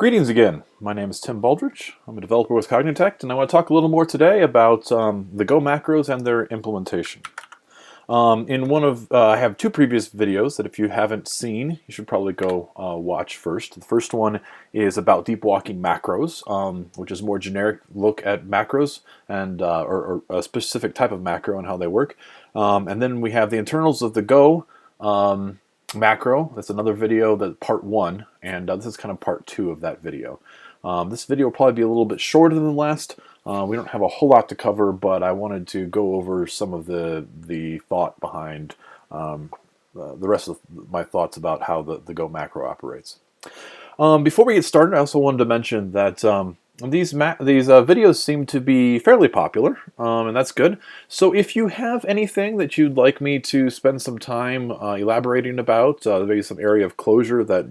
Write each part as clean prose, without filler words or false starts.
Greetings again. My name is tbaldridge. I'm a developer with Cognitect, and I want to talk a little more today about the Go macros and their implementation. I have two previous videos that if you haven't seen, you should probably go watch first. The first one is about deep walking macros, which is a more generic look at macros and or a specific type of macro and how they work. And then we have the internals of the Go macro. That's another video, that's part one, and this is kind of part two of that video. This video will probably be a little bit shorter than the last. We don't have a whole lot to cover, but I wanted to go over some of the thought behind the rest of my thoughts about how the Go macro operates. Before we get started, I also wanted to mention that these videos seem to be fairly popular, and that's good. So if you have anything that you'd like me to spend some time elaborating about, maybe some area of Clojure that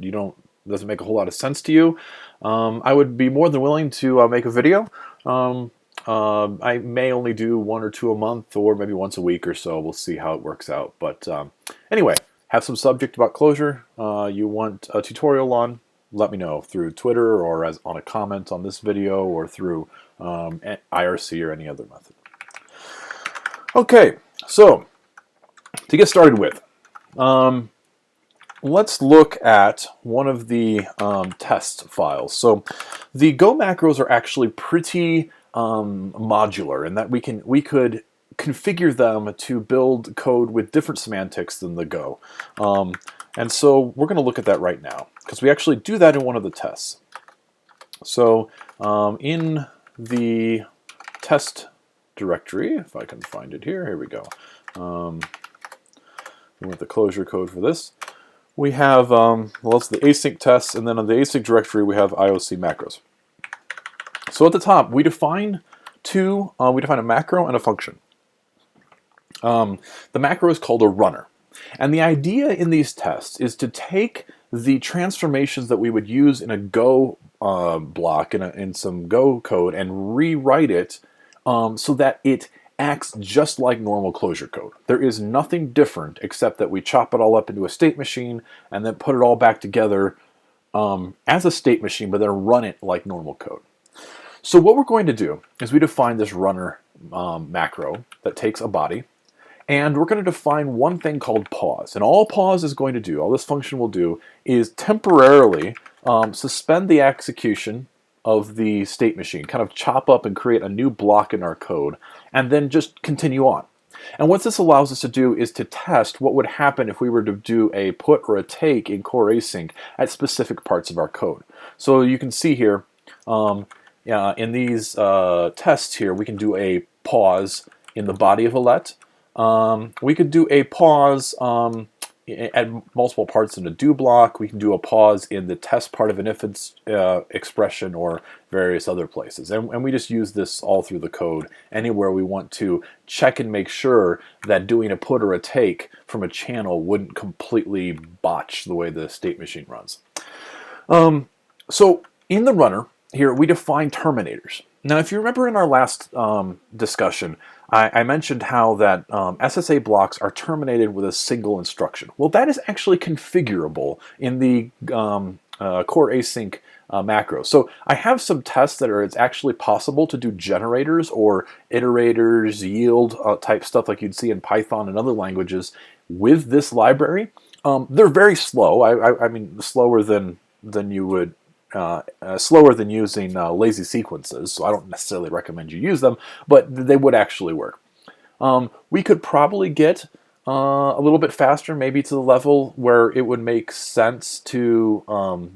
doesn't make a whole lot of sense to you, I would be more than willing to make a video. I may only do one or two a month, or maybe once a week or so. We'll see how it works out. But anyway, have some subject about Clojure you want a tutorial on, let me know through Twitter or on a comment on this video or through IRC or any other method. Okay, so to get started with, let's look at one of the test files. So the Go macros are actually pretty modular in that we could configure them to build code with different semantics than the Go. And so we're going to look at that right now, because we actually do that in one of the tests. So in the test directory, if I can find it here we go. We want the Clojure code for this. We have, well, it's the async tests, and then on the async directory we have IOC macros. So at the top, we define a macro and a function. The macro is called a runner. And the idea in these tests is to take the transformations that we would use in a Go block, in some Go code, and rewrite it so that it acts just like normal Clojure code. There is nothing different except that we chop it all up into a state machine and then put it all back together as a state machine, but then run it like normal code. So what we're going to do is we define this runner macro that takes a body, and we're going to define one thing called pause. And all pause is going to do, all this function will do, is temporarily suspend the execution of the state machine, kind of chop up and create a new block in our code, and then just continue on. And what this allows us to do is to test what would happen if we were to do a put or a take in Core.Async at specific parts of our code. So you can see here, in these tests here, we can do a pause in the body of a let. We could do a pause at multiple parts in a do block. We can do a pause in the test part of an if expression or various other places. And we just use this all through the code anywhere we want to check and make sure that doing a put or a take from a channel wouldn't completely botch the way the state machine runs. So in the runner here, we define terminators. Now, if you remember in our last discussion, I mentioned how that SSA blocks are terminated with a single instruction. Well, that is actually configurable in the Core.Async macro. So I have some tests that it's actually possible to do generators or iterators, yield type stuff like you'd see in Python and other languages with this library. They're very slow. I mean, slower than you would. Slower than using lazy sequences, so I don't necessarily recommend you use them, but they would actually work. We could probably get a little bit faster, maybe to the level where it would make sense to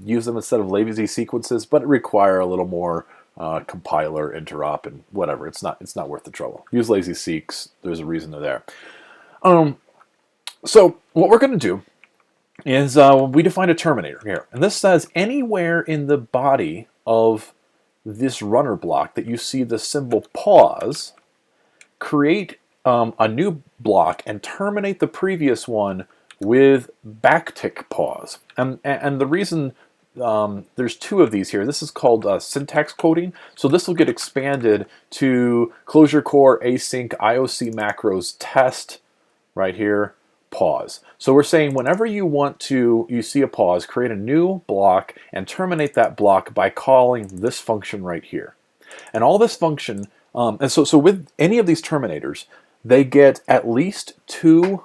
use them instead of lazy sequences, but it require a little more compiler interop and whatever. It's not worth the trouble. Use lazy seeks. There's a reason they're there. So what we're going to do is we define a terminator here. And this says anywhere in the body of this runner block that you see the symbol pause, create a new block and terminate the previous one with backtick pause. And the reason there's two of these here, this is called syntax coding. So this will get expanded to Clojure Core Async IOC macros test right here pause. So we're saying whenever you see a pause, create a new block and terminate that block by calling this function right here. And all this function, and so with any of these terminators, they get at least two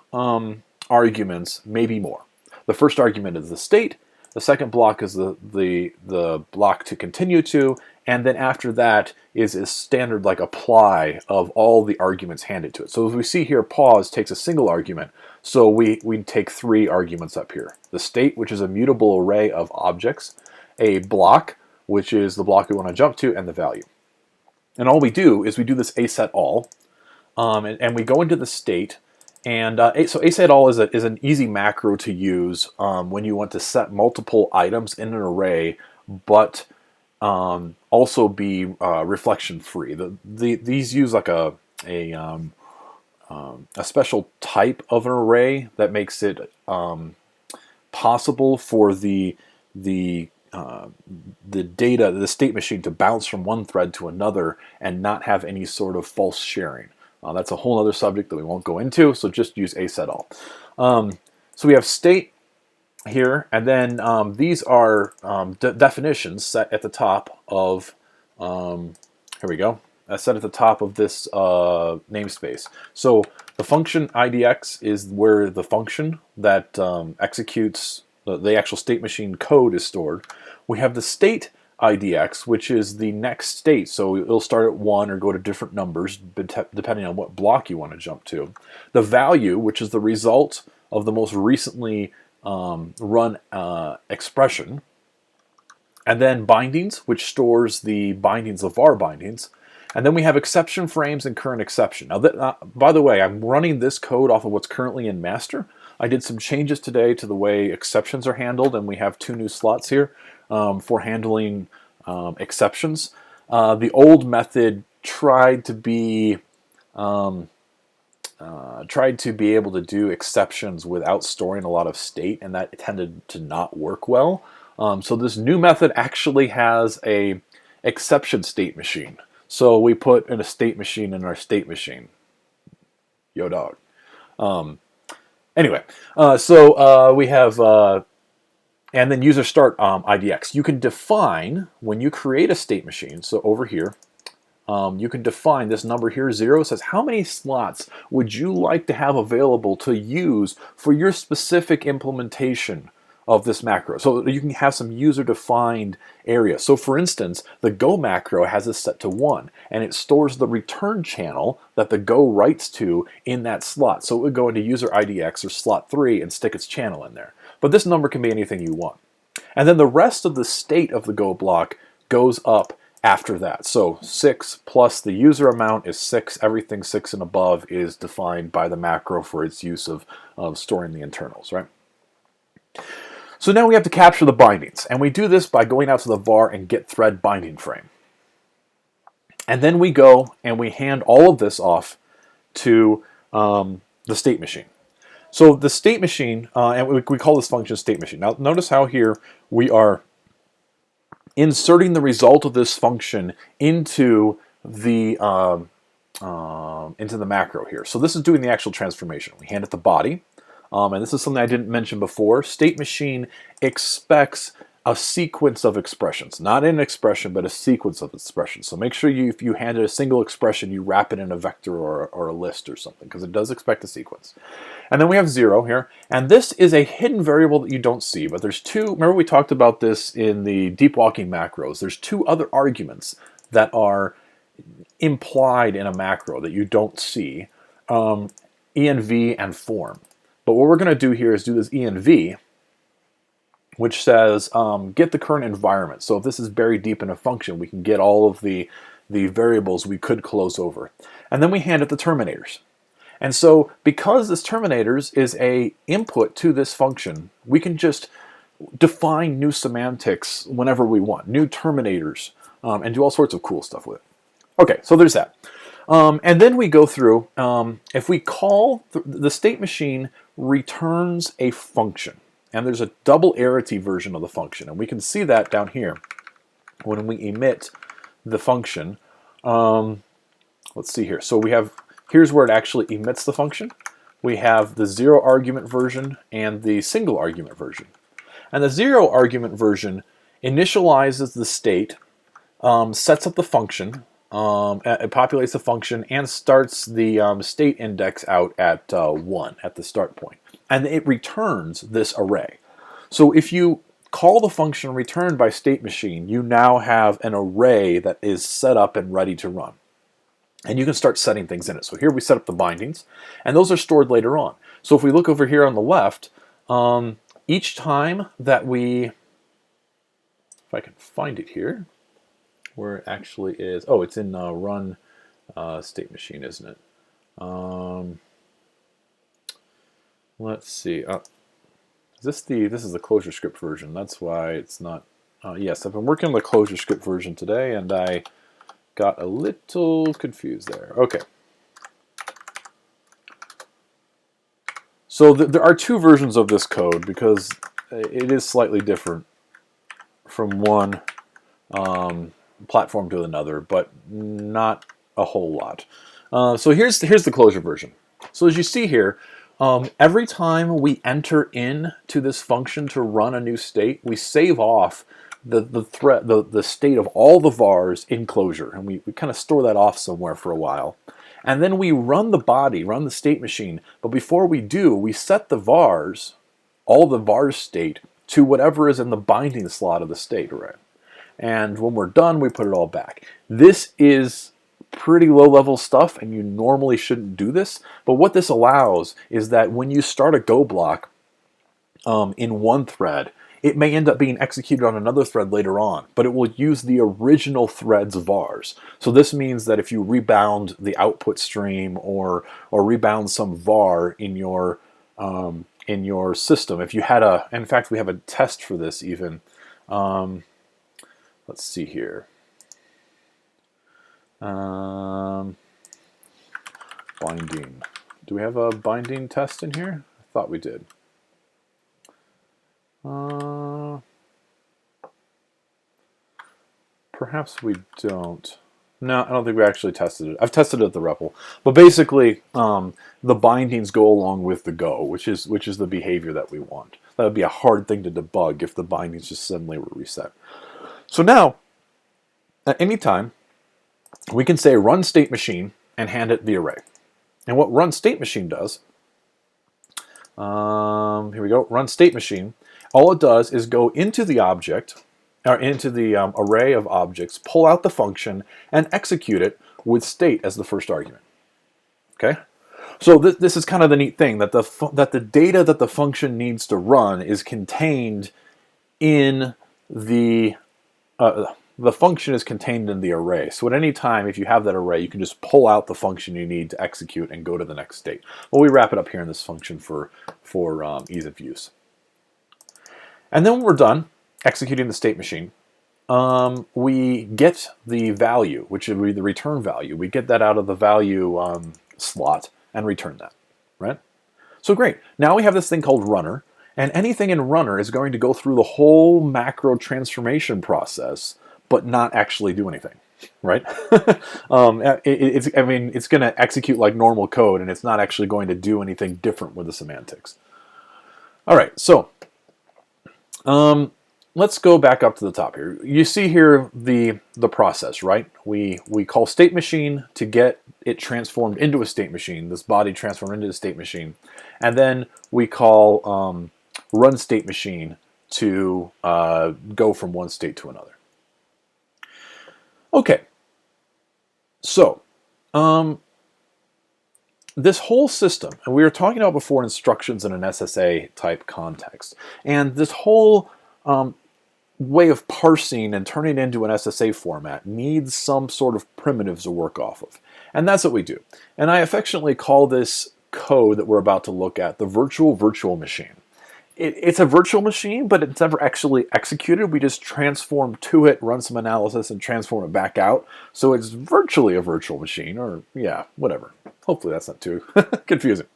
arguments, maybe more. The first argument is the state. The second block is the block to continue to, and then after that is a standard like apply of all the arguments handed to it. So as we see here, pause takes a single argument. So we take three arguments up here. The state, which is a mutable array of objects, a block, which is the block we want to jump to, and the value. And all we do is we do this asetAll, and we go into the state. And so asetAll is an easy macro to use when you want to set multiple items in an array, but also be reflection free. These use like a special type of an array that makes it possible for the data, the state machine, to bounce from one thread to another and not have any sort of false sharing. That's a whole other subject that we won't go into, so just use asetAll. So we have state here, and then these are definitions set at the top of, here we go, set at the top of this namespace. So the function IDX is where the function that executes the actual state machine code is stored. We have the state IDX, which is the next state. So it'll start at 1 or go to different numbers depending on what block you want to jump to. The value, which is the result of the most recently run expression. And then bindings, which stores the bindings of var bindings. And then we have exception frames and current exception. Now, by the way, I'm running this code off of what's currently in master. I did some changes today to the way exceptions are handled, and we have 2 new slots here for handling exceptions. The old method tried to be able to do exceptions without storing a lot of state, and that tended to not work well. So this new method actually has a exception state machine. So we put in a state machine in our state machine. Yo, dog. Anyway, so we have, and then user start IDX. You can define, when you create a state machine, so over here, you can define this number here, 0, says how many slots would you like to have available to use for your specific implementation of this macro. So you can have some user-defined area. So for instance, the go macro has this set to 1, and it stores the return channel that the go writes to in that slot. So it would go into user IDX or slot 3 and stick its channel in there. But this number can be anything you want. And then the rest of the state of the go block goes up after that. So 6 plus the user amount is 6. Everything 6 and above is defined by the macro for its use of storing the internals, right? So now we have to capture the bindings, and we do this by going out to the var and get thread binding frame. And then we go and we hand all of this off to the state machine. So the state machine, and we call this function state machine. Now notice how here we are inserting the result of this function into the macro here. So this is doing the actual transformation. We hand it the body. And this is something I didn't mention before. State machine expects a sequence of expressions. Not an expression, but a sequence of expressions. So make sure if you hand it a single expression, you wrap it in a vector or a list or something, because it does expect a sequence. And then we have 0 here. And this is a hidden variable that you don't see, but there's 2. Remember we talked about this in the deep walking macros. There's 2 other arguments that are implied in a macro that you don't see, env and form. But what we're going to do here is do this env, which says get the current environment. So if this is buried deep in a function, we can get all of the variables we could close over. And then we hand it the terminators. And so because this terminators is a input to this function, we can just define new semantics whenever we want, new terminators, and do all sorts of cool stuff with it. Okay, so there's that. And then we go through, if we call, the state machine returns a function. And there's a double arity version of the function. And we can see that down here when we emit the function. Let's see here. So we have, here's where it actually emits the function. we have the 0 argument version and the single argument version. And the 0 argument version initializes the state, sets up the function, it populates the function, and starts the state index out at 1 at the start point. And it returns this array. So if you call the function return by state machine, you now have an array that is set up and ready to run. And you can start setting things in it. So here we set up the bindings, and those are stored later on. So if we look over here on the left, each time that we, if I can find it here, where it actually is, oh, it's in run state machine, isn't it? Let's see. This is the Clojure script version. That's why it's not. Yes, I've been working on the Clojure script version today, and I got a little confused there. Okay. So there are 2 versions of this code because it is slightly different from one platform to another, but not a whole lot. So here's the Clojure version. So as you see here, every time we enter into this function to run a new state, we save off the state of all the vars in Clojure, and we kind of store that off somewhere for a while. And then we run the body, run the state machine, but before we do, we set the vars, all the vars state, to whatever is in the binding slot of the state array. And when we're done, we put it all back. This is pretty low-level stuff, and you normally shouldn't do this, but what this allows is that when you start a Go block in one thread, it may end up being executed on another thread later on, but it will use the original thread's vars. So this means that if you rebound the output stream or rebound some var in your system, if you had in fact, we have a test for this even. Let's see here. Binding. Do we have a binding test in here? I thought we did. Perhaps we don't. No, I don't think we actually tested it. I've tested it at the REPL. But basically, the bindings go along with the go, which is the behavior that we want. That would be a hard thing to debug if the bindings just suddenly were reset. So now, at any time, we can say run state machine and hand it the array. And what run state machine does, here we go, run state machine, all it does is go into the object, or into the array of objects, pull out the function, and execute it with state as the first argument. Okay? So this is kind of the neat thing, that the data that the function needs to run is contained in the function is contained in the array. So at any time, if you have that array, you can just pull out the function you need to execute and go to the next state. Well, we wrap it up here in this function for ease of use. And then when we're done executing the state machine, we get the value, which would be the return value. We get that out of the value slot and return that, right? So great. Now we have this thing called runner, and anything in runner is going to go through the whole macro transformation process, but not actually do anything, right? It's going to execute like normal code, and it's not actually going to do anything different with the semantics. All right, so let's go back up to the top here. You see here the process, right? We call state machine to get it transformed into a state machine, this body transformed into a state machine, and then we call run state machine to go from one state to another. Okay, so this whole system, and we were talking about before instructions in an SSA type context, and this whole way of parsing and turning it into an SSA format needs some sort of primitives to work off of. And that's what we do. And I affectionately call this code that we're about to look at the virtual machine. It's a virtual machine, but it's never actually executed. We just transform to it, run some analysis, and transform it back out. So it's virtually a virtual machine, or yeah, whatever. Hopefully that's not too confusing.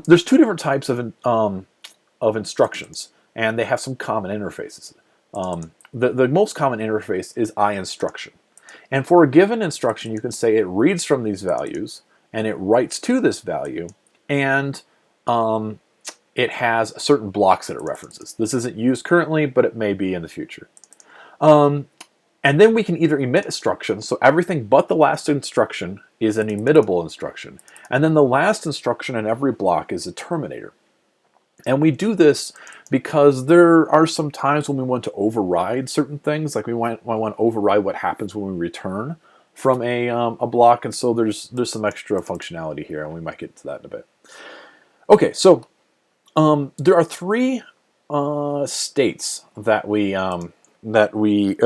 There's 2 different types of instructions, and they have some common interfaces. The most common interface is instruction. And for a given instruction, you can say it reads from these values, and it writes to this value, and it has certain blocks that it references. This isn't used currently, but it may be in the future. And then we can either emit instructions, so everything but the last instruction is an emittable instruction. And then the last instruction in every block is a terminator. And we do this because there are some times when we want to override certain things, like we want to override what happens when we return from a block, and so there's some extra functionality here, and we might get to that in a bit. Okay, so there are three states that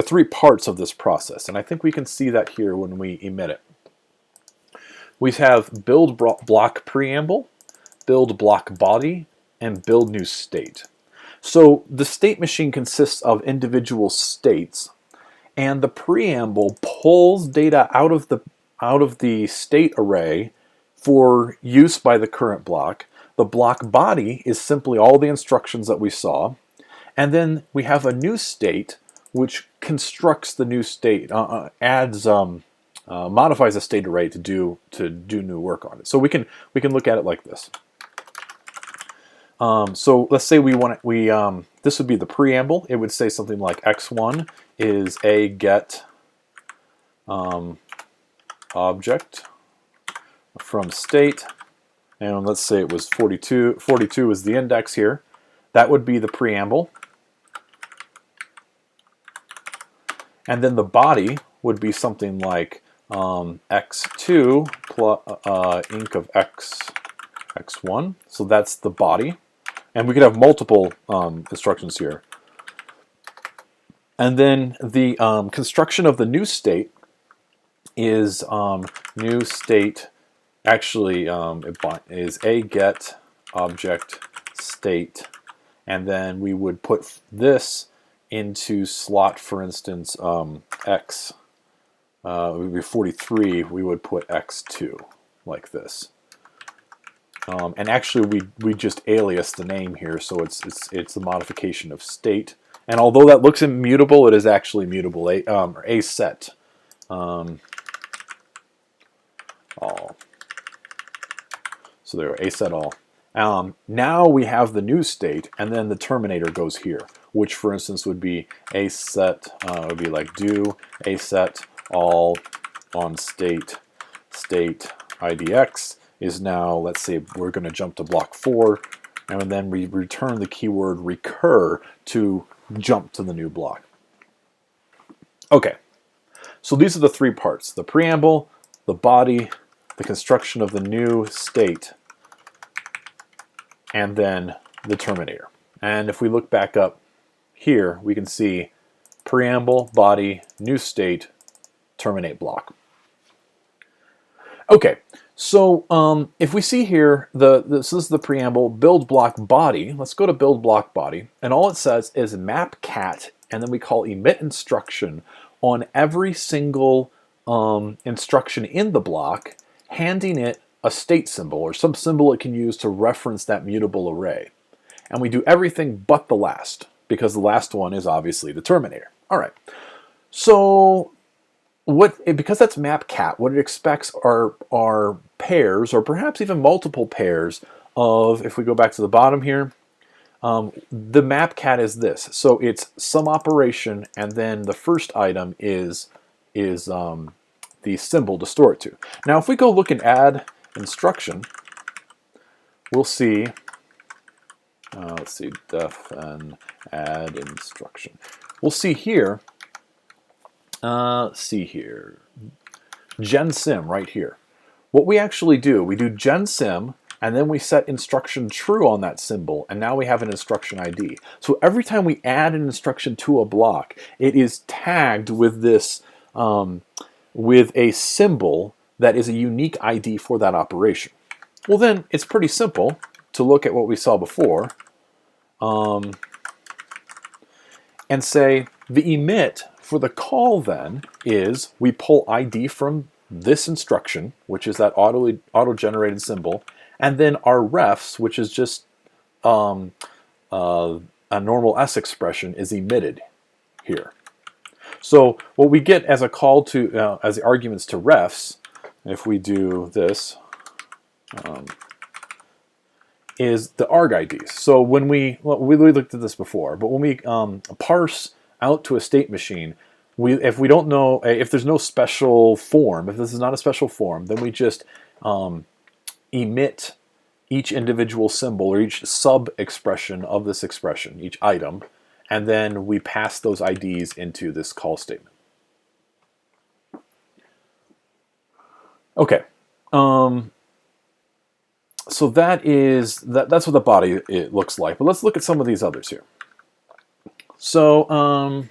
three parts of this process, and I think we can see that here when we emit it. We have build block preamble, build block body, and build new state. So the state machine consists of individual states, and the preamble pulls data out of the state array for use by the current block. The block body is simply all the instructions that we saw, and then we have a new state which constructs the new state, modifies the state array to do new work on it. So we can look at it like this. So let's say this would be the preamble. It would say something like x1 is a get object from state, and let's say it was 42. 42 is the index here. That would be the preamble. And then the body would be something like x2 plus inc of x1. So that's the body. And we could have multiple instructions here. And then the construction of the new state is new state actually is a get object state. And then we would put this into slot, for instance, x, it would be 43, we would put x2 like this. And actually we just alias the name here, so it's the modification of state. And although that looks immutable, it is actually mutable, a set all. So there, a set all. Now we have the new state, and then the terminator goes here, which for instance would be a set, would be like do a set all on state idx is now, let's say we're going to jump to block 4, and then we return the keyword recur to jump to the new block. Okay, so these are the three parts: the preamble, the body, the construction of the new state, and then the terminator. And if we look back up here, we can see preamble, body, new state, terminate block. Okay, so if we see here, this is the preamble, build block body. Let's go to build block body, and all it says is map cat, and then we call emit instruction on every single instruction in the block, handing it a state symbol or some symbol it can use to reference that mutable array. And we do everything but the last, because the last one is obviously the terminator. All right, so because that's map cat, what it expects are pairs, or perhaps even multiple pairs of, if we go back to the bottom here, the map cat is this. So it's some operation, and then the first item is the symbol to store it to. Now if we go look and add instruction, we'll see, let's see, def and add instruction. We'll see here, gensim right here. What we actually do, we do gensim, and then we set instruction true on that symbol, and now we have an instruction ID. So every time we add an instruction to a block, it is tagged with this, with a symbol that is a unique ID for that operation. Well then, it's pretty simple to look at what we saw before, and say the emit for the call then is we pull ID from this instruction, which is that auto-generated symbol, and then our refs, which is just a normal S expression, is emitted here. So what we get as a call to, as the arguments to refs, if we do this, is the arg IDs. So when we looked at this before, but when we parse out to a state machine, if we don't know, if there's no special form, if this is not a special form, then we just emit each individual symbol or each sub-expression of this expression, each item, and then we pass those IDs into this call statement. Okay, so that's what the body it looks like. But let's look at some of these others here. So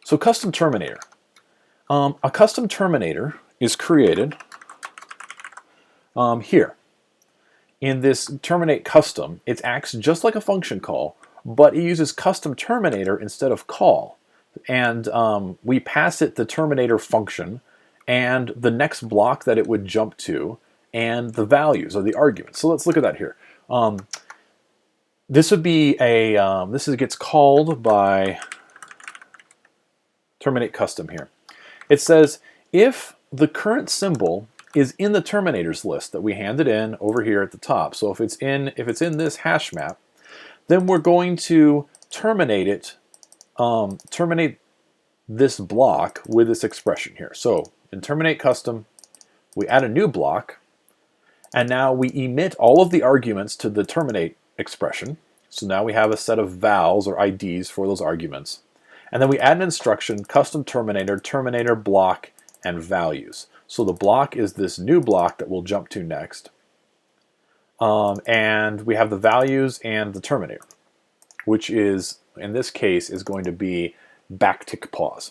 so custom terminator. A custom terminator is created here. In this terminate custom, it acts just like a function call, but it uses custom terminator instead of call. And we pass it the terminator function and the next block that it would jump to and the values or the arguments. So let's look at that here. This would be a, gets called by terminate custom here. It says if the current symbol is in the terminators list that we handed in over here at the top. So if it's in this hash map, then we're going to terminate it, terminate this block with this expression here. So in terminate custom, we add a new block, and now we emit all of the arguments to the terminate expression. So now we have a set of vals or IDs for those arguments. And then we add an instruction, custom terminator, terminator block, and values. So the block is this new block that we'll jump to next. And we have the values and the terminator, which is, in this case, is going to be backtick pause.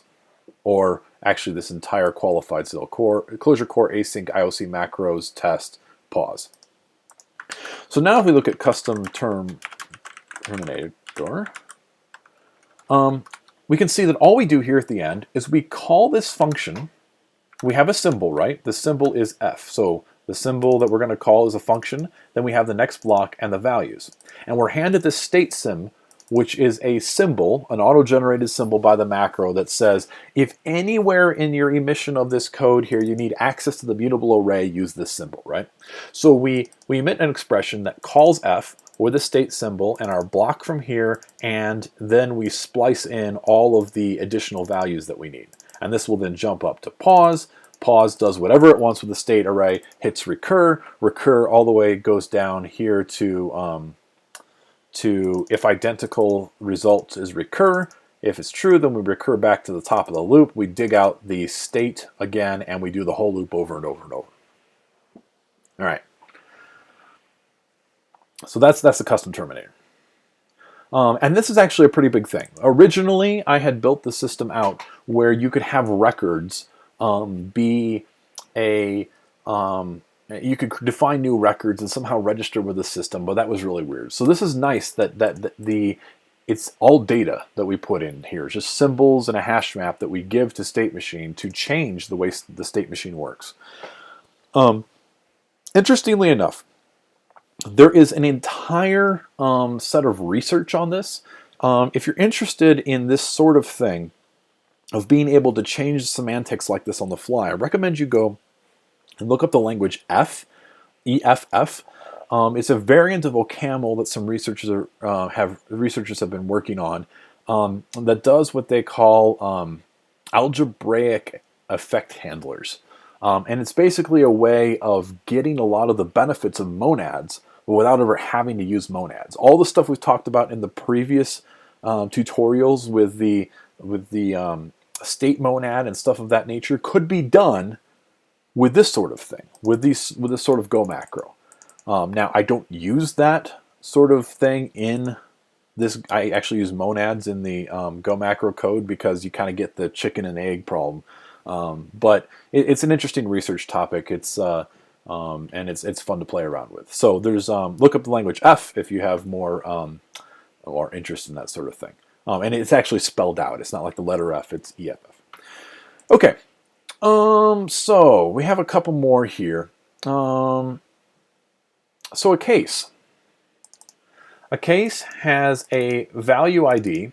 Or actually this entire qualified cell, Clojure Core.Async IOC macros test pause. So now if we look at custom terminator, we can see that all we do here at the end is we call this function. We have a symbol, right? The symbol is f. So the symbol that we're going to call is a function. Then we have the next block and the values. And we're handed this state sim, which is a symbol, an auto-generated symbol by the macro that says, if anywhere in your emission of this code here you need access to the mutable array, use this symbol, right? So we emit an expression that calls f with a state symbol and our block from here, and then we splice in all of the additional values that we need. And this will then jump up to pause. Pause does whatever it wants with the state array, hits recur. Recur all the way goes down here to if identical result is recur. If it's true, then we recur back to the top of the loop. We dig out the state again, and we do the whole loop over and over and over. All right. So that's the custom terminator. And this is actually a pretty big thing. Originally, I had built the system out where you could have records be a you could define new records and somehow register with the system, but that was really weird. So this is nice that it's all data that we put in here, just symbols and a hash map that we give to state machine to change the way the state machine works. Interestingly enough, there is an entire set of research on this. If you're interested in this sort of thing, of being able to change semantics like this on the fly, I recommend you go and look up the language EFF. It's a variant of OCaml that some researchers have been working on that does what they call algebraic effect handlers. And it's basically a way of getting a lot of the benefits of monads without ever having to use monads. All the stuff we've talked about in the previous tutorials with the state monad and stuff of that nature could be done with this sort of thing, with this sort of Go macro. Now, I don't use that sort of thing in this. I actually use monads in the Go macro code because you kind of get the chicken and egg problem. But it's an interesting research topic. It's and it's fun to play around with. So there's look up the language F if you have more interest in that sort of thing. And it's actually spelled out. It's not like the letter F. It's EFF. Okay. So we have a couple more here. So a case. A case has a value ID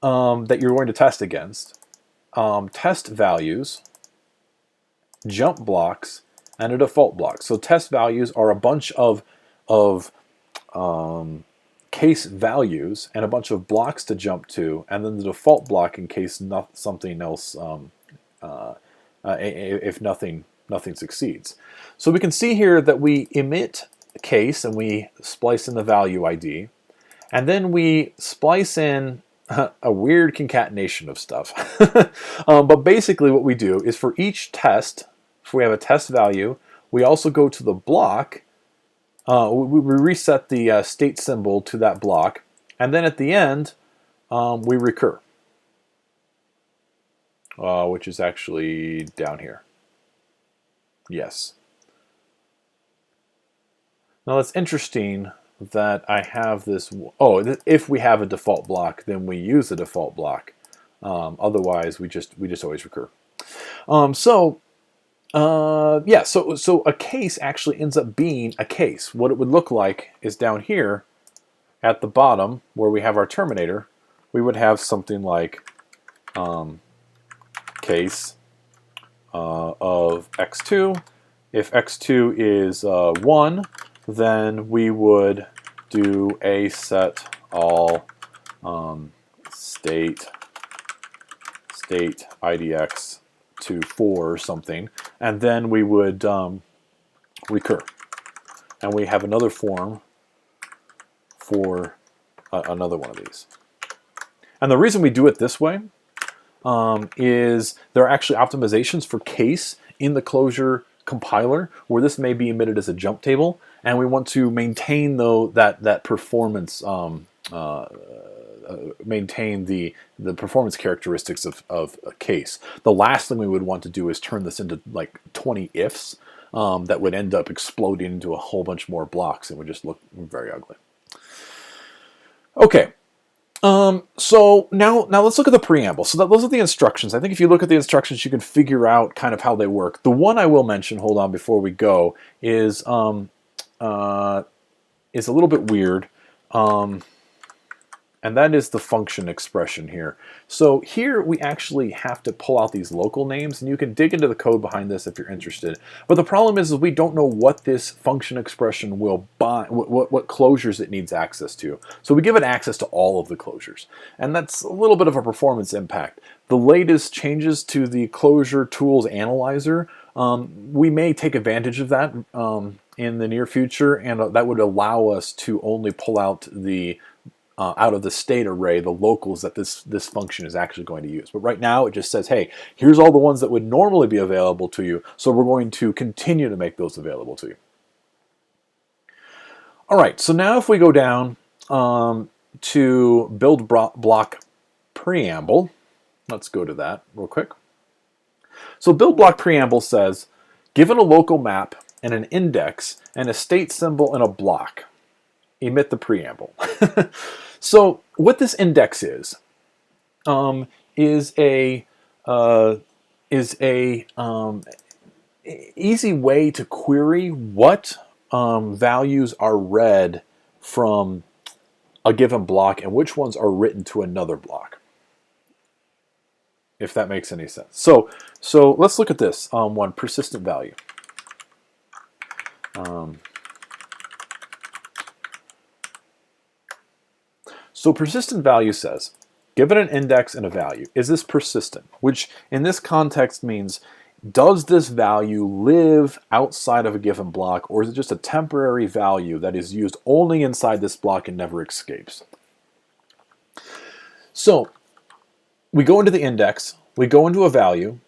that you're going to test against. Test values, jump blocks, and a default block. So test values are a bunch of case values and a bunch of blocks to jump to, and then the default block in case something else, if nothing succeeds. So we can see here that we emit a case and we splice in the value ID, and then we splice in a weird concatenation of stuff. But basically what we do is for each test, if we have a test value, we also go to the block. We reset the state symbol to that block, and then at the end, we recur, which is actually down here. Yes. Now it's interesting that I have this. Oh, if we have a default block, then we use the default block. Otherwise, we just always recur. Yeah, so a case actually ends up being a case. What it would look like is down here at the bottom where we have our terminator, we would have something like case of x2. If x2 is 1, then we would do a set all state idx to 4 or something, and then we would recur. And we have another form for another one of these. And the reason we do it this way is there are actually optimizations for case in the Clojure compiler where this may be emitted as a jump table, and we want to maintain that performance, maintain the performance characteristics of a case. The last thing we would want to do is turn this into like 20 ifs that would end up exploding into a whole bunch more blocks and would just look very ugly. Okay. So now let's look at the preamble. So those are the instructions. I think if you look at the instructions, you can figure out kind of how they work. The one I will mention, hold on, before we go, is a little bit weird, and that is the function expression here. So here we actually have to pull out these local names, and you can dig into the code behind this if you're interested. But the problem is we don't know what this function expression will bind, what closures it needs access to. So we give it access to all of the closures, and that's a little bit of a performance impact. The latest changes to the Clojure tools analyzer, we may take advantage of that in the near future, and that would allow us to only pull out the out of the state array the locals that this function is actually going to use. But right now it just says, hey, here's all the ones that would normally be available to you, so we're going to continue to make those available to you. All right, so now if we go down to build block preamble, let's go to that real quick. So build block preamble says, given a local map and an index and a state symbol and a block, emit the preamble. So what this index is a easy way to query what values are read from a given block and which ones are written to another block, if that makes any sense. So let's look at this one, persistent value. So persistent value says, given an index and a value, is this persistent? Which in this context means, does this value live outside of a given block, or is it just a temporary value that is used only inside this block and never escapes? So we go into the index, we go into a value,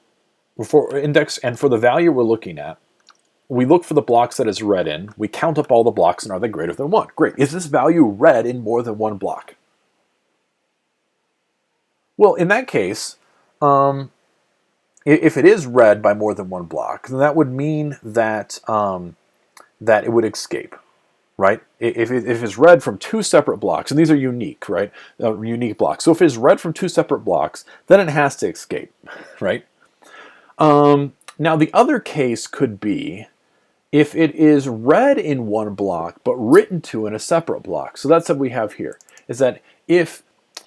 for index, and for the value we're looking at, we look for the blocks that is read in, we count up all the blocks, and are they greater than 1? Great. Is this value read in more than one block? Well, in that case, if it is read by more than one block, then that would mean that that it would escape, right? If it's read from 2 separate blocks, and these are unique, right? Unique blocks. So if it's read from 2 separate blocks, then it has to escape, right? Now the other case could be if it is read in one block but written to in a separate block. So that's what we have here, is that if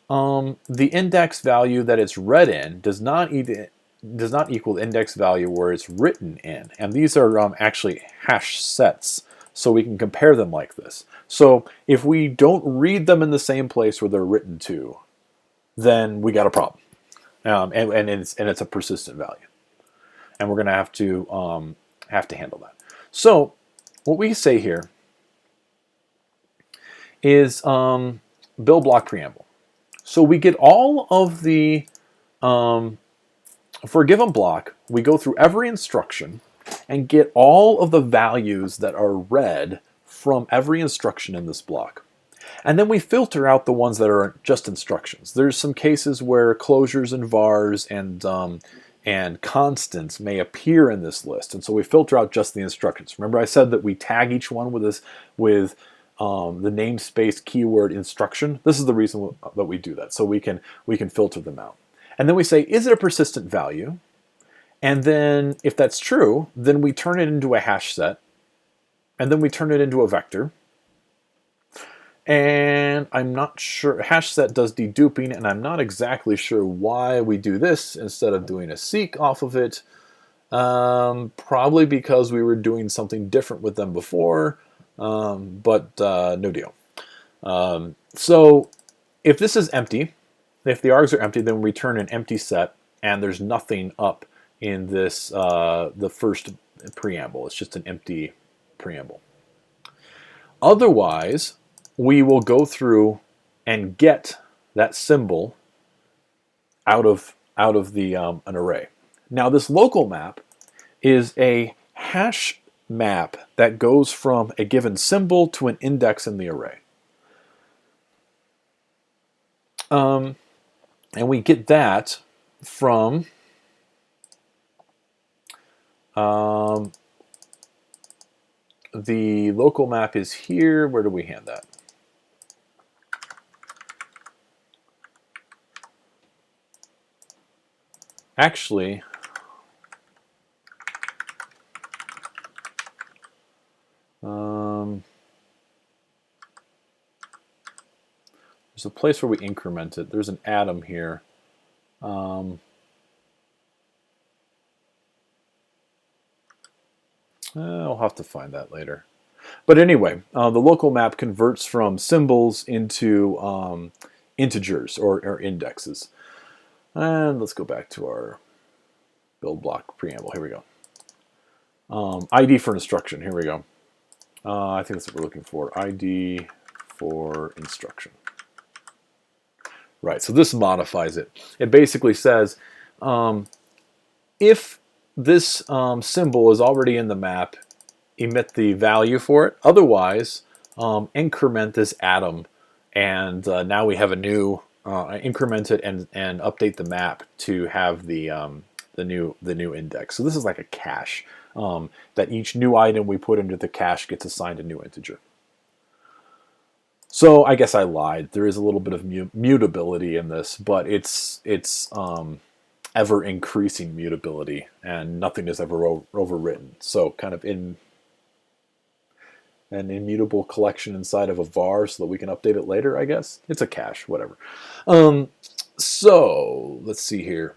the index value that it's read in does not does not equal the index value where it's written in. And these are actually hash sets, so we can compare them like this. So if we don't read them in the same place where they're written to, then we got a problem. And it's a persistent value. And we're going to have to handle that. So what we say here is build block preamble. So we get all of the, for a given block, we go through every instruction and get all of the values that are read from every instruction in this block. And then we filter out the ones that are just instructions. There's some cases where closures and vars and constants may appear in this list, and so we filter out just the instructions. Remember I said that we tag each one with the namespace keyword instruction? This is the reason that we do that, so we can filter them out. And then we say, is it a persistent value? And then if that's true, then we turn it into a hash set, and then we turn it into a vector. And I'm not sure, hash set does deduping, and I'm not exactly sure why we do this instead of doing a seek off of it. Probably because we were doing something different with them before, but no deal. So if this is empty, if the args are empty, then we return an empty set, and there's nothing up in this the first preamble. It's just an empty preamble. Otherwise, we will go through and get that symbol out of the an array. Now this local map is a hash map that goes from a given symbol to an index in the array. And we get that from the local map is here. Where do we hand that? Actually, there's a place where we increment it. There's an atom here. I'll have to find that later. But anyway, the local map converts from symbols into integers or indexes. And let's go back to our build block preamble. Here we go. ID for instruction. Here we go. I think that's what we're looking for. ID for instruction. Right, so this modifies it. It basically says if this symbol is already in the map, emit the value for it. Otherwise, increment this atom, and now we have a new increment it and update the map to have the new index. So this is like a cache that each new item we put into the cache gets assigned a new integer. So I guess I lied. There is a little bit of mutability in this, but it's ever increasing mutability, and nothing is ever overwritten. So kind of in an immutable collection inside of a var so that we can update it later, I guess. It's a cache, whatever. So let's see here.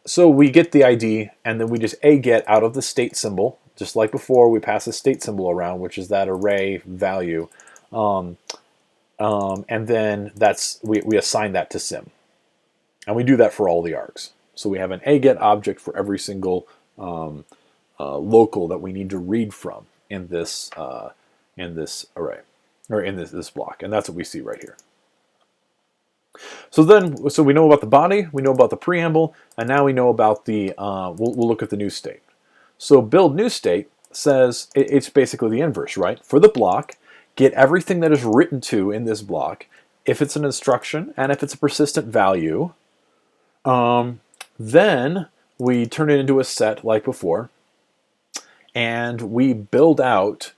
So we get the ID, and then we just get out of the state symbol. Just like before, we pass a state symbol around, which is that array value. And then we assign that to sim. And we do that for all the args. So we have an get object for every single local that we need to read from in this array, or in this block. And that's what we see right here. So we know about the body, we know about the preamble, and now we know about the, we'll look at the new state. So build new state says, it's basically the inverse, right? For the block, get everything that is written to in this block, if it's an instruction, and if it's a persistent value, then we turn it into a set like before, and we build out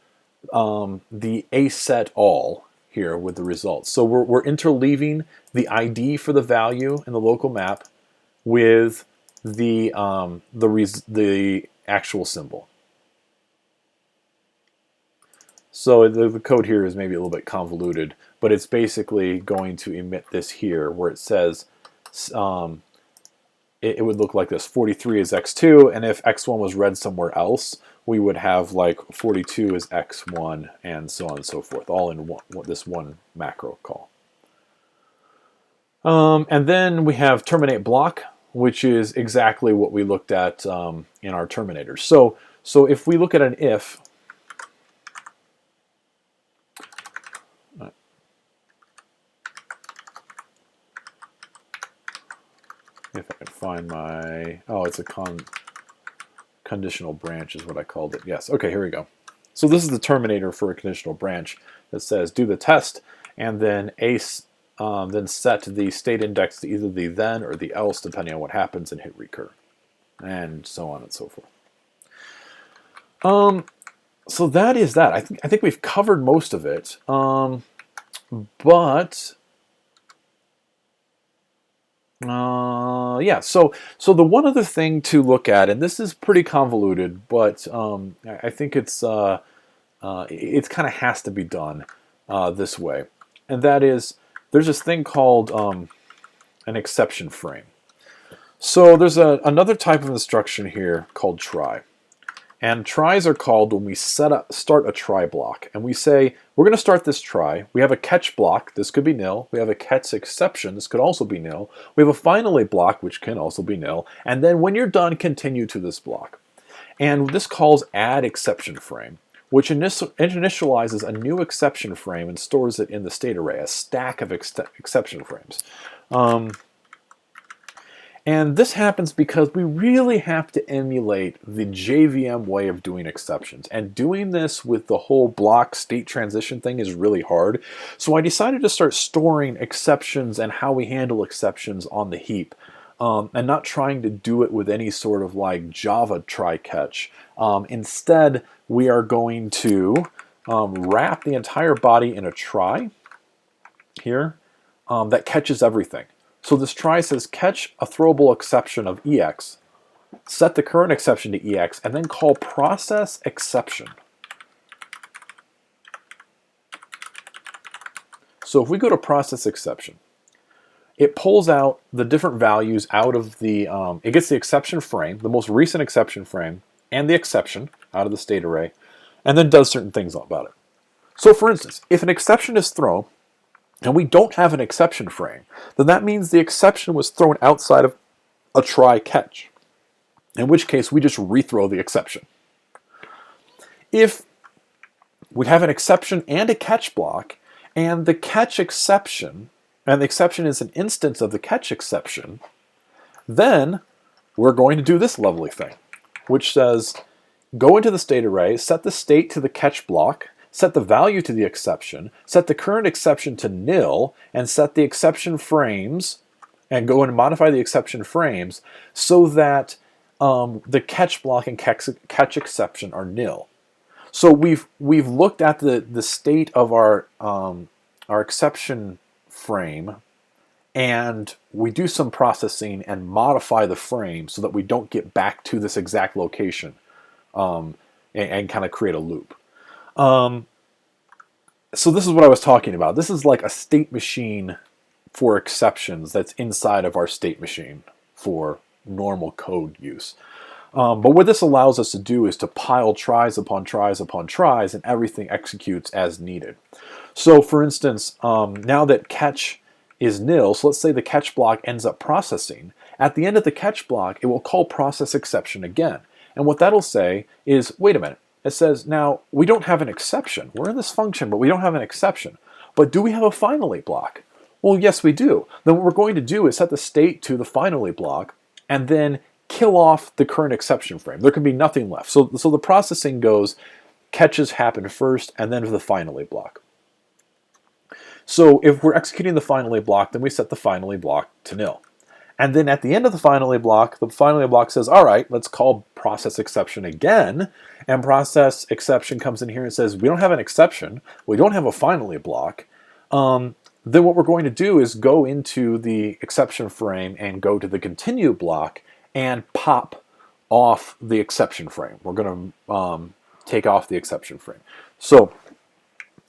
the aset all here with the results. So we're interleaving the ID for the value in the local map with the actual symbol. So the code here is maybe a little bit convoluted, but it's basically going to emit this here where it says it would look like this. 43 is x2, and if x1 was read somewhere else, we would have like 42 is x1, and so on and so forth, all in this one macro call. And then we have terminate block, which is exactly what we looked at in our terminators. So if we look at an if, if I can find my, oh, it's a conditional branch is what I called it. Yes, okay, here we go. So this is the terminator for a conditional branch that says do the test, and then then set the state index to either the then or the else, depending on what happens, and hit recur, and so on and so forth. So that is that. I think we've covered most of it. Yeah, so the one other thing to look at, and this is pretty convoluted, but I think it kind of has to be done this way, and that is there's this thing called an exception frame. So there's another type of instruction here called try. And tries are called when we start a try block. And we say, we're going to start this try. We have a catch block. This could be nil. We have a catch exception. This could also be nil. We have a finally block, which can also be nil. And then when you're done, continue to this block. And this calls add exception frame, which initializes a new exception frame and stores it in the state array, a stack of exception frames. And this happens because we really have to emulate the JVM way of doing exceptions. And doing this with the whole block state transition thing is really hard. So I decided to start storing exceptions and how we handle exceptions on the heap. And not trying to do it with any sort of like Java try-catch. Instead, we are going to wrap the entire body in a try here that catches everything. So this try says catch a throwable exception of EX, set the current exception to EX, and then call process exception. So if we go to process exception, it pulls out the different values out of the, it gets the exception frame, the most recent exception frame, and the exception out of the state array, and then does certain things about it. So for instance, if an exception is thrown, and we don't have an exception frame, then that means the exception was thrown outside of a try catch, in which case we just rethrow the exception. If we have an exception and a catch block, and the catch exception, and the exception is an instance of the catch exception, then we're going to do this lovely thing, which says go into the state array, set the state to the catch block, set the value to the exception, set the current exception to nil, and set the exception frames, and go and modify the exception frames so that the catch block and catch exception are nil. So we've looked at the state of our exception frame, and we do some processing and modify the frame so that we don't get back to this exact location and kind of create a loop. So this is what I was talking about. This is like a state machine for exceptions that's inside of our state machine for normal code use. But what this allows us to do is to pile tries upon tries upon tries, and everything executes as needed. So for instance, now that catch is nil, so let's say the catch block ends up processing. At the end of the catch block, it will call process exception again. And what that'll say is, wait a minute, it says, now, we don't have an exception. We're in this function, but we don't have an exception. But do we have a finally block? Well, yes, we do. Then what we're going to do is set the state to the finally block, and then kill off the current exception frame. There can be nothing left. So the processing goes, catches happen first, and then to the finally block. So if we're executing the finally block, then we set the finally block to nil. And then at the end of the finally block says, all right, let's call process exception again. And process exception comes in here and says, we don't have an exception. We don't have a finally block. Then what we're going to do is go into the exception frame and go to the continue block and pop off the exception frame. We're going to take off the exception frame. So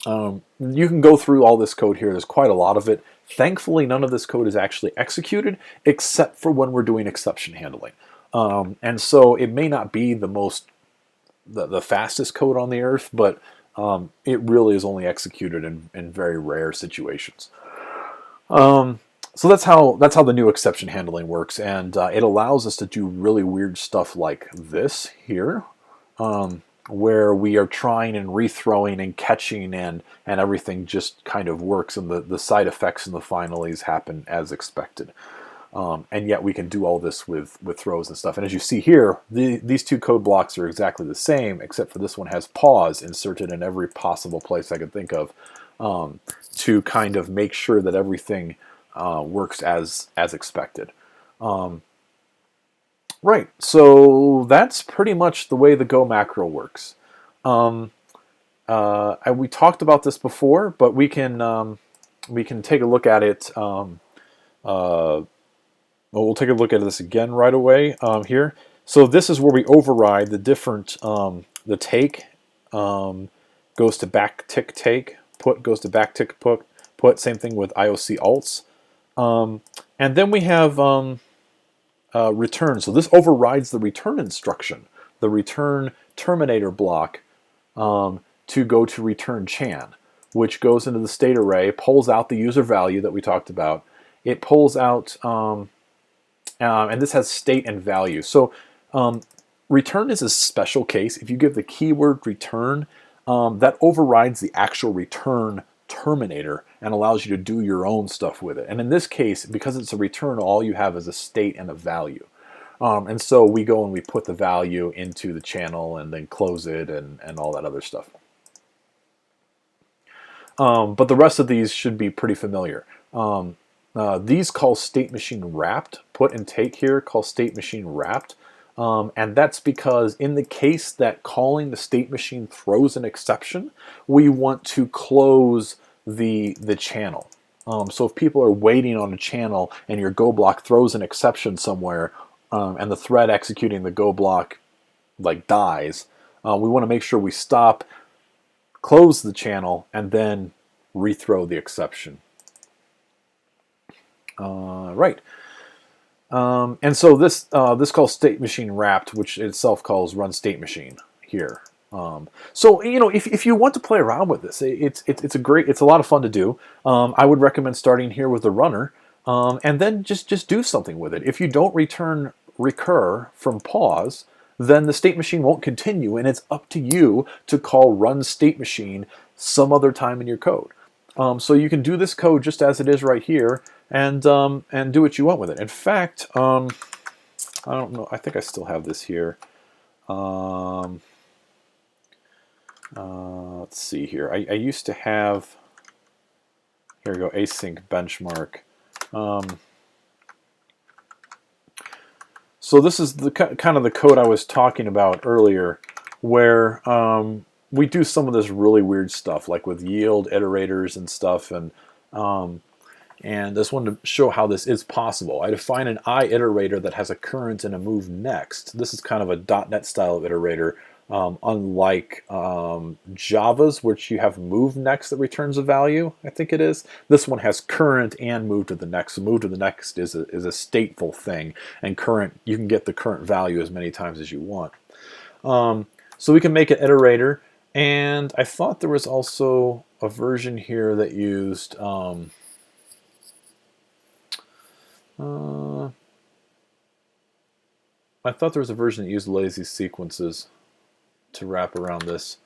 You can go through all this code here. There's quite a lot of it. Thankfully, none of this code is actually executed, except for when we're doing exception handling. And so it may not be the fastest code on the earth, but it really is only executed in very rare situations. So that's how the new exception handling works, and it allows us to do really weird stuff like this here, where we are trying and rethrowing and catching, and everything just kind of works, and the side effects and the finalies happen as expected. And yet we can do all this with throws and stuff. And as you see here, these two code blocks are exactly the same, except for this one has pause inserted in every possible place I could think of, to kind of make sure that everything works as expected. Right, so that's pretty much the way the Go macro works. We talked about this before, but we can take a look at it. We'll take a look at this again right away here. So this is where we override the different, the take goes to backtick take, put goes to backtick put, same thing with IOC alts. And then we have return. So this overrides the return instruction, the return terminator block, to go to return chan, which goes into the state array, pulls out the user value that we talked about. It pulls out, and this has state and value. So return is a special case. If you give the keyword return, that overrides the actual return terminator and allows you to do your own stuff with it. And in this case, because it's a return, all you have is a state and a value. And so we go and we put the value into the channel and then close it and all that other stuff. But the rest of these should be pretty familiar. These call state machine wrapped. Put and take here call state machine wrapped. And that's because in the case that calling the state machine throws an exception, we want to close the channel. So if people are waiting on a channel and your Go block throws an exception somewhere, and the thread executing the Go block like dies, we want to make sure we stop, close the channel, and then rethrow the exception. Right. And so this calls state machine wrapped, which itself calls run state machine here. So if you want to play around with this, it's a lot of fun to do. I would recommend starting here with the runner, and then just do something with it. If you don't return recur from pause, then the state machine won't continue, and it's up to you to call run state machine some other time in your code. So you can do this code just as it is right here, and do what you want with it. In fact, I don't know. I think I still have this here. Let's see here. I used to have. Here we go. Async benchmark. So this is the kind of the code I was talking about earlier, where we do some of this really weird stuff, like with yield iterators and stuff, and I just wanted to show how this is possible. I define an iterator that has a current and a move next. This is kind of a .NET style of iterator, unlike Java's, which you have move next that returns a value, I think it is. This one has current and move to the next. So move to the next is a stateful thing, and current, you can get the current value as many times as you want. So we can make an iterator, and I thought there was also a version here that used I thought there was a version that used lazy sequences to wrap around this.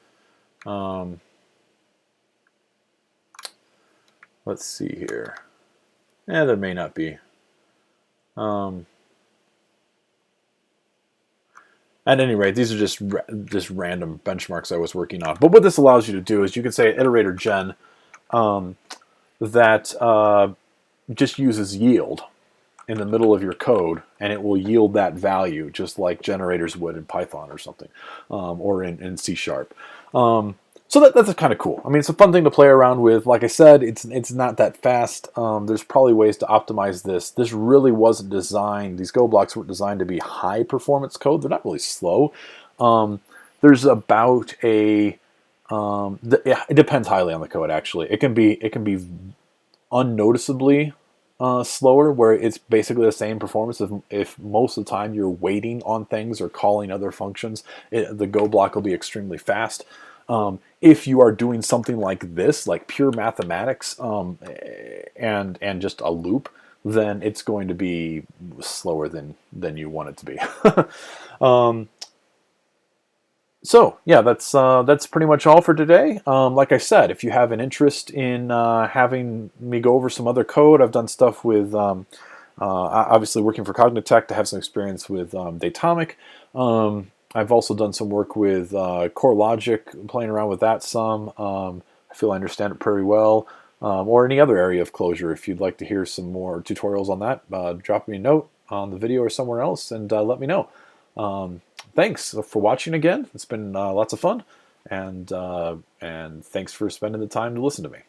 Let's see here. There may not be. At any rate, these are just random benchmarks I was working on. But what this allows you to do is you can say iterator gen that just uses yield in the middle of your code, and it will yield that value just like generators would in Python or something, or in C#. So that's kind of cool. I mean, it's a fun thing to play around with. Like I said, it's not that fast. There's probably ways to optimize this. This really wasn't designed, these Go blocks weren't designed to be high performance code. They're not really slow. There's about a It depends highly on the code. Actually, it can be unnoticeably slower, where it's basically the same performance. If most of the time you're waiting on things or calling other functions, the Go block will be extremely fast. If you are doing something like this, like pure mathematics, and just a loop, then it's going to be slower than you want it to be. So yeah, that's pretty much all for today. Like I said, if you have an interest in having me go over some other code, I've done stuff with obviously working for Cognitech to have some experience with Datomic. I've also done some work with Core Logic, playing around with that some. I feel I understand it pretty well. Or any other area of Clojure. If you'd like to hear some more tutorials on that, drop me a note on the video or somewhere else and let me know. Thanks for watching again. It's been lots of fun, and thanks for spending the time to listen to me.